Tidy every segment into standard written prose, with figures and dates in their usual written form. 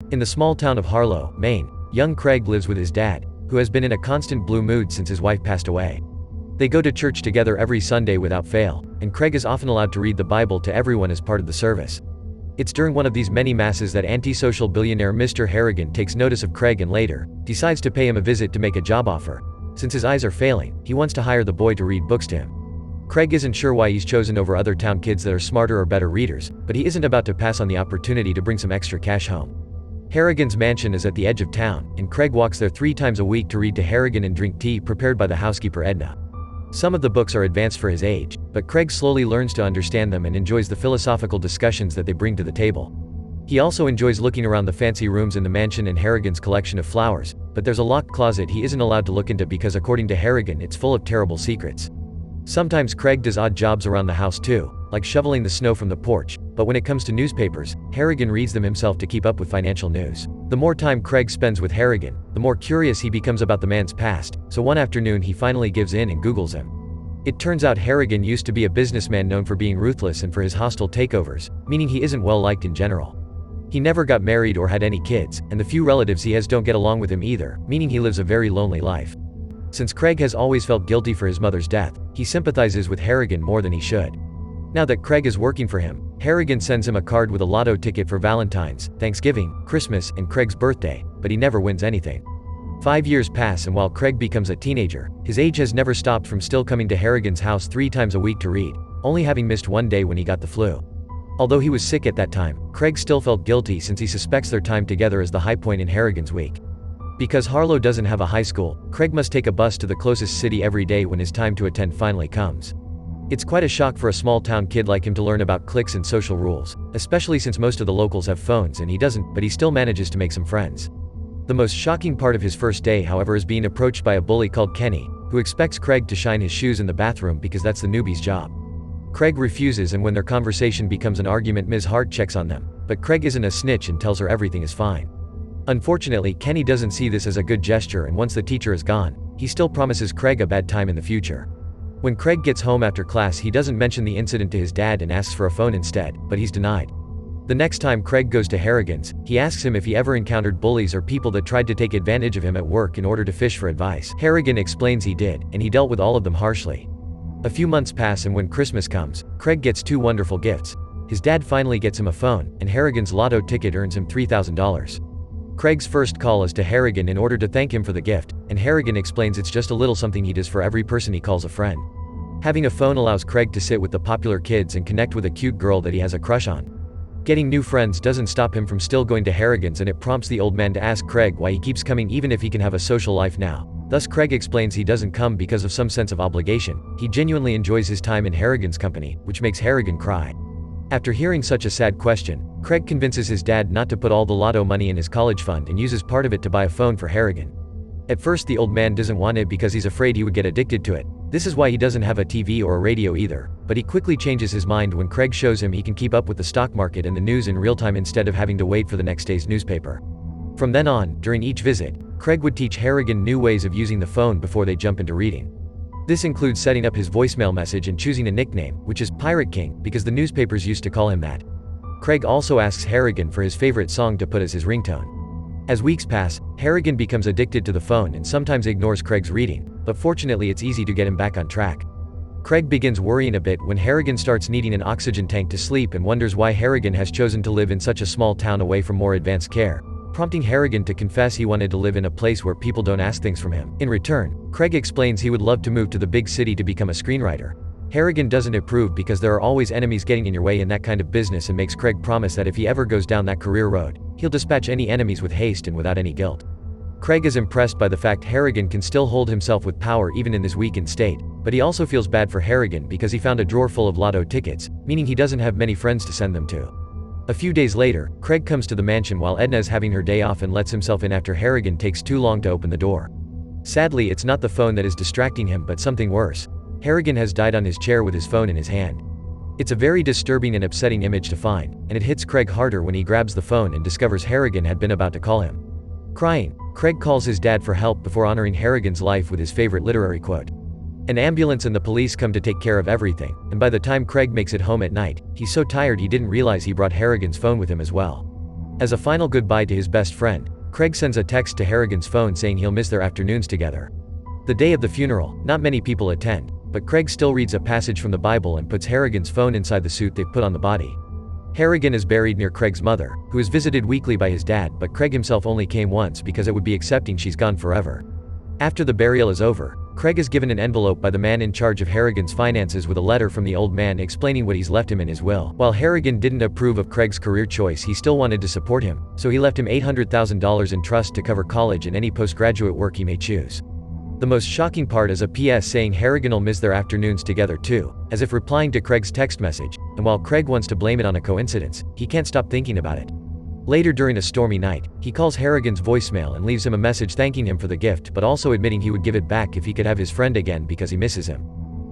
In the small town of Harlow, Maine, young Craig lives with his dad, who has been in a constant blue mood since his wife passed away. They go to church together every Sunday without fail, and Craig is often allowed to read the Bible to everyone as part of the service. It's during one of these many masses that antisocial billionaire Mr. Harrigan takes notice of Craig and later decides to pay him a visit to make a job offer. Since his eyes are failing, he wants to hire the boy to read books to him. Craig isn't sure why he's chosen over other town kids that are smarter or better readers, but he isn't about to pass on the opportunity to bring some extra cash home. Harrigan's mansion is at the edge of town, and Craig walks there 3 times a week to read to Harrigan and drink tea prepared by the housekeeper Edna. Some of the books are advanced for his age, but Craig slowly learns to understand them and enjoys the philosophical discussions that they bring to the table. He also enjoys looking around the fancy rooms in the mansion and Harrigan's collection of flowers, but there's a locked closet he isn't allowed to look into because according to Harrigan it's full of terrible secrets. Sometimes Craig does odd jobs around the house too, like shoveling the snow from the porch, but when it comes to newspapers, Harrigan reads them himself to keep up with financial news. The more time Craig spends with Harrigan, the more curious he becomes about the man's past, so one afternoon he finally gives in and Googles him. It turns out Harrigan used to be a businessman known for being ruthless and for his hostile takeovers, meaning he isn't well liked in general. He never got married or had any kids, and the few relatives he has don't get along with him either, meaning he lives a very lonely life. Since Craig has always felt guilty for his mother's death, he sympathizes with Harrigan more than he should. Now that Craig is working for him, Harrigan sends him a card with a lotto ticket for Valentine's, Thanksgiving, Christmas, and Craig's birthday, but he never wins anything. 5 years pass, and while Craig becomes a teenager, his age has never stopped from still coming to Harrigan's house 3 times a week to read, only having missed one day when he got the flu. Although he was sick at that time, Craig still felt guilty since he suspects their time together is the high point in Harrigan's week. Because Harlow doesn't have a high school, Craig must take a bus to the closest city every day when his time to attend finally comes. It's quite a shock for a small town kid like him to learn about cliques and social rules, especially since most of the locals have phones and he doesn't, but he still manages to make some friends. The most shocking part of his first day, however, is being approached by a bully called Kenny, who expects Craig to shine his shoes in the bathroom because that's the newbie's job. Craig refuses, and when their conversation becomes an argument, Ms. Hart checks on them, but Craig isn't a snitch and tells her everything is fine. Unfortunately, Kenny doesn't see this as a good gesture, and once the teacher is gone, he still promises Craig a bad time in the future. When Craig gets home after class, he doesn't mention the incident to his dad and asks for a phone instead, but he's denied. The next time Craig goes to Harrigan's, he asks him if he ever encountered bullies or people that tried to take advantage of him at work in order to fish for advice. Harrigan explains he did, and he dealt with all of them harshly. A few months pass, and when Christmas comes, Craig gets 2 wonderful gifts. His dad finally gets him a phone, and Harrigan's lotto ticket earns him $3,000. Craig's first call is to Harrigan in order to thank him for the gift, and Harrigan explains it's just a little something he does for every person he calls a friend. Having a phone allows Craig to sit with the popular kids and connect with a cute girl that he has a crush on. Getting new friends doesn't stop him from still going to Harrigan's, and it prompts the old man to ask Craig why he keeps coming even if he can have a social life now. Thus Craig explains he doesn't come because of some sense of obligation. He genuinely enjoys his time in Harrigan's company, which makes Harrigan cry. After hearing such a sad question, Craig convinces his dad not to put all the lotto money in his college fund and uses part of it to buy a phone for Harrigan. At first the old man doesn't want it because he's afraid he would get addicted to it. This is why he doesn't have a TV or a radio either, but he quickly changes his mind when Craig shows him he can keep up with the stock market and the news in real time instead of having to wait for the next day's newspaper. From then on, during each visit, Craig would teach Harrigan new ways of using the phone before they jump into reading. This includes setting up his voicemail message and choosing a nickname, which is Pirate King, because the newspapers used to call him that. Craig also asks Harrigan for his favorite song to put as his ringtone. As weeks pass, Harrigan becomes addicted to the phone and sometimes ignores Craig's reading, but fortunately it's easy to get him back on track. Craig begins worrying a bit when Harrigan starts needing an oxygen tank to sleep and wonders why Harrigan has chosen to live in such a small town away from more advanced care, prompting Harrigan to confess he wanted to live in a place where people don't ask things from him. In return, Craig explains he would love to move to the big city to become a screenwriter. Harrigan doesn't approve because there are always enemies getting in your way in that kind of business, and makes Craig promise that if he ever goes down that career road, he'll dispatch any enemies with haste and without any guilt. Craig is impressed by the fact Harrigan can still hold himself with power even in this weakened state, but he also feels bad for Harrigan because he found a drawer full of lotto tickets, meaning he doesn't have many friends to send them to. A few days later, Craig comes to the mansion while Edna is having her day off and lets himself in after Harrigan takes too long to open the door. Sadly, it's not the phone that is distracting him but something worse. Harrigan has died on his chair with his phone in his hand. It's a very disturbing and upsetting image to find, and it hits Craig harder when he grabs the phone and discovers Harrigan had been about to call him. Crying, Craig calls his dad for help before honoring Harrigan's life with his favorite literary quote. An ambulance and the police come to take care of everything, and by the time Craig makes it home at night, he's so tired he didn't realize he brought Harrigan's phone with him as well. As a final goodbye to his best friend, Craig sends a text to Harrigan's phone saying he'll miss their afternoons together. The day of the funeral, not many people attend, but Craig still reads a passage from the Bible and puts Harrigan's phone inside the suit they've put on the body. Harrigan is buried near Craig's mother, who is visited weekly by his dad, but Craig himself only came once because it would be accepting she's gone forever. After the burial is over, Craig is given an envelope by the man in charge of Harrigan's finances with a letter from the old man explaining what he's left him in his will. While Harrigan didn't approve of Craig's career choice, he still wanted to support him, so he left him $800,000 in trust to cover college and any postgraduate work he may choose. The most shocking part is a PS saying Harrigan will miss their afternoons together too, as if replying to Craig's text message, and while Craig wants to blame it on a coincidence, he can't stop thinking about it. Later during a stormy night, he calls Harrigan's voicemail and leaves him a message thanking him for the gift but also admitting he would give it back if he could have his friend again because he misses him.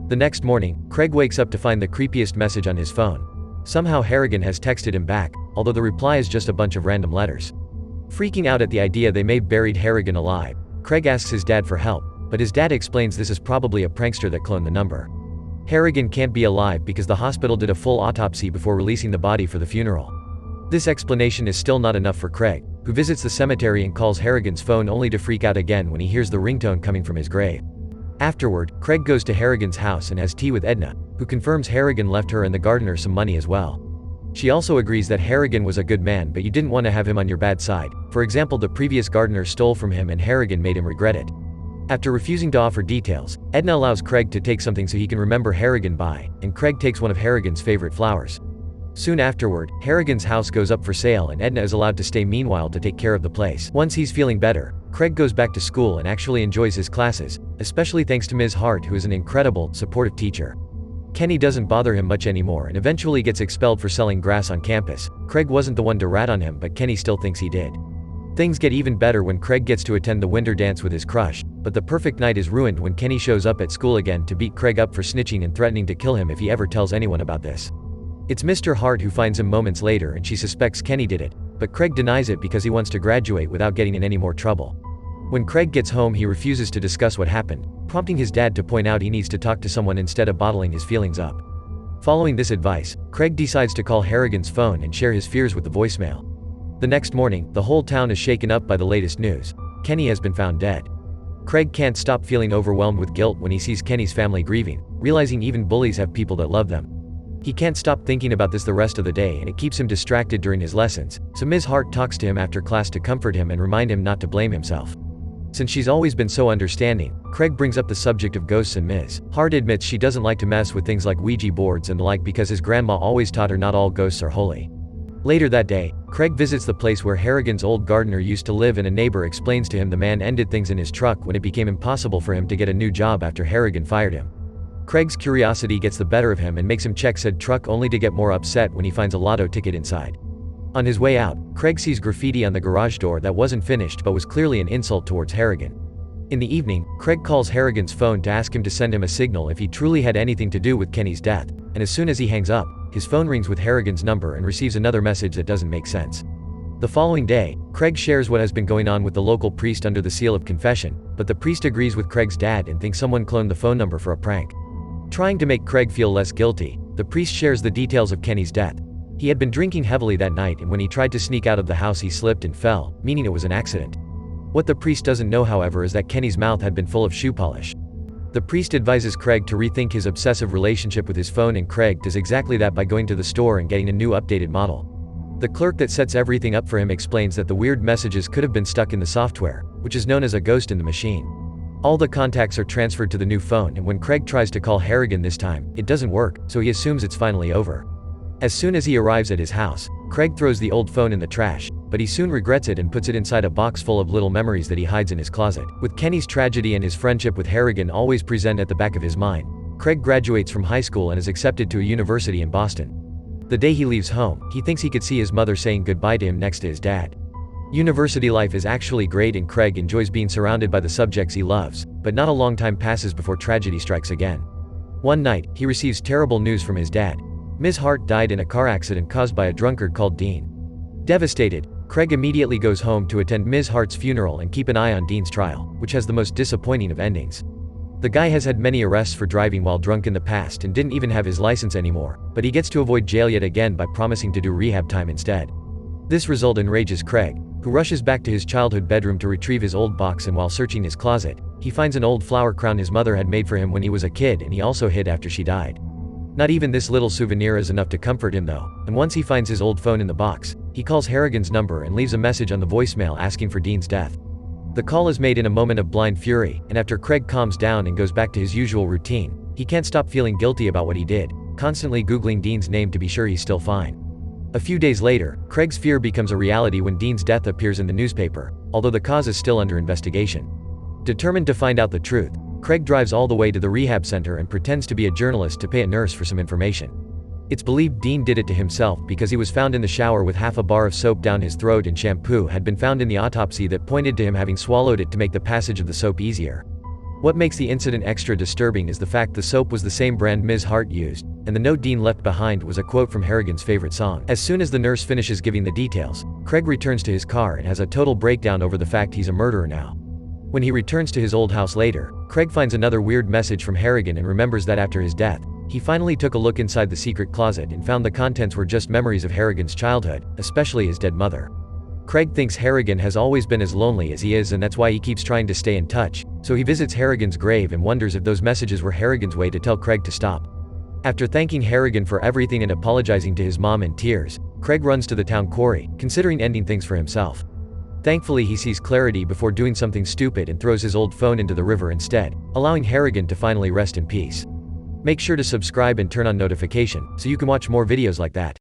The next morning, Craig wakes up to find the creepiest message on his phone. Somehow Harrigan has texted him back, although the reply is just a bunch of random letters. Freaking out at the idea they may have buried Harrigan alive, Craig asks his dad for help, but his dad explains this is probably a prankster that cloned the number. Harrigan can't be alive because the hospital did a full autopsy before releasing the body for the funeral. This explanation is still not enough for Craig, who visits the cemetery and calls Harrigan's phone only to freak out again when he hears the ringtone coming from his grave. Afterward, Craig goes to Harrigan's house and has tea with Edna, who confirms Harrigan left her and the gardener some money as well. She also agrees that Harrigan was a good man but you didn't want to have him on your bad side. For example, the previous gardener stole from him and Harrigan made him regret it. After refusing to offer details, Edna allows Craig to take something so he can remember Harrigan by, and Craig takes one of Harrigan's favorite flowers. Soon afterward, Harrigan's house goes up for sale and Edna is allowed to stay meanwhile to take care of the place. Once he's feeling better, Craig goes back to school and actually enjoys his classes, especially thanks to Ms. Hart, who is an incredible, supportive teacher. Kenny doesn't bother him much anymore and eventually gets expelled for selling grass on campus. Craig wasn't the one to rat on him, but Kenny still thinks he did. Things get even better when Craig gets to attend the winter dance with his crush, but the perfect night is ruined when Kenny shows up at school again to beat Craig up for snitching and threatening to kill him if he ever tells anyone about this. It's Mr. Hart who finds him moments later and she suspects Kenny did it, but Craig denies it because he wants to graduate without getting in any more trouble. When Craig gets home, he refuses to discuss what happened, prompting his dad to point out he needs to talk to someone instead of bottling his feelings up. Following this advice, Craig decides to call Harrigan's phone and share his fears with the voicemail. The next morning, the whole town is shaken up by the latest news. Kenny has been found dead. Craig can't stop feeling overwhelmed with guilt when he sees Kenny's family grieving, realizing even bullies have people that love them. He can't stop thinking about this the rest of the day and it keeps him distracted during his lessons, so Ms. Hart talks to him after class to comfort him and remind him not to blame himself. Since she's always been so understanding, Craig brings up the subject of ghosts and Ms. Hart admits she doesn't like to mess with things like Ouija boards and the like because his grandma always taught her not all ghosts are holy. Later that day, Craig visits the place where Harrigan's old gardener used to live and a neighbor explains to him the man ended things in his truck when it became impossible for him to get a new job after Harrigan fired him. Craig's curiosity gets the better of him and makes him check said truck only to get more upset when he finds a lotto ticket inside. On his way out, Craig sees graffiti on the garage door that wasn't finished but was clearly an insult towards Harrigan. In the evening, Craig calls Harrigan's phone to ask him to send him a signal if he truly had anything to do with Kenny's death, and as soon as he hangs up, his phone rings with Harrigan's number and receives another message that doesn't make sense. The following day, Craig shares what has been going on with the local priest under the seal of confession, but the priest agrees with Craig's dad and thinks someone cloned the phone number for a prank. Trying to make Craig feel less guilty, the priest shares the details of Kenny's death. He had been drinking heavily that night and when he tried to sneak out of the house he slipped and fell, meaning it was an accident. What the priest doesn't know, however, is that Kenny's mouth had been full of shoe polish. The priest advises Craig to rethink his obsessive relationship with his phone and Craig does exactly that by going to the store and getting a new updated model. The clerk that sets everything up for him explains that the weird messages could have been stuck in the software, which is known as a ghost in the machine. All the contacts are transferred to the new phone and when Craig tries to call Harrigan this time, it doesn't work, so he assumes it's finally over. As soon as he arrives at his house, Craig throws the old phone in the trash, but he soon regrets it and puts it inside a box full of little memories that he hides in his closet. With Kenny's tragedy and his friendship with Harrigan always present at the back of his mind, Craig graduates from high school and is accepted to a university in Boston. The day he leaves home, he thinks he could see his mother saying goodbye to him next to his dad. University life is actually great and Craig enjoys being surrounded by the subjects he loves, but not a long time passes before tragedy strikes again. One night, he receives terrible news from his dad. Ms. Hart died in a car accident caused by a drunkard called Dean. Devastated, Craig immediately goes home to attend Ms. Hart's funeral and keep an eye on Dean's trial, which has the most disappointing of endings. The guy has had many arrests for driving while drunk in the past and didn't even have his license anymore, but he gets to avoid jail yet again by promising to do rehab time instead. This result enrages Craig, who rushes back to his childhood bedroom to retrieve his old box, and while searching his closet, he finds an old flower crown his mother had made for him when he was a kid and he also hid after she died. Not even this little souvenir is enough to comfort him though, and once he finds his old phone in the box, he calls Harrigan's number and leaves a message on the voicemail asking for Dean's death. The call is made in a moment of blind fury, and after Craig calms down and goes back to his usual routine, he can't stop feeling guilty about what he did, constantly Googling Dean's name to be sure he's still fine. A few days later, Craig's fear becomes a reality when Dean's death appears in the newspaper, although the cause is still under investigation. Determined to find out the truth, Craig drives all the way to the rehab center and pretends to be a journalist to pay a nurse for some information. It's believed Dean did it to himself because he was found in the shower with half a bar of soap down his throat, and shampoo had been found in the autopsy that pointed to him having swallowed it to make the passage of the soap easier. What makes the incident extra disturbing is the fact the soap was the same brand Ms. Hart used, and the note Dean left behind was a quote from Harrigan's favorite song. As soon as the nurse finishes giving the details, Craig returns to his car and has a total breakdown over the fact he's a murderer now. When he returns to his old house later, Craig finds another weird message from Harrigan and remembers that after his death, he finally took a look inside the secret closet and found the contents were just memories of Harrigan's childhood, especially his dead mother. Craig thinks Harrigan has always been as lonely as he is, and that's why he keeps trying to stay in touch, so he visits Harrigan's grave and wonders if those messages were Harrigan's way to tell Craig to stop. After thanking Harrigan for everything and apologizing to his mom in tears, Craig runs to the town quarry, considering ending things for himself. Thankfully he sees clarity before doing something stupid and throws his old phone into the river instead, allowing Harrigan to finally rest in peace. Make sure to subscribe and turn on notification, so you can watch more videos like that.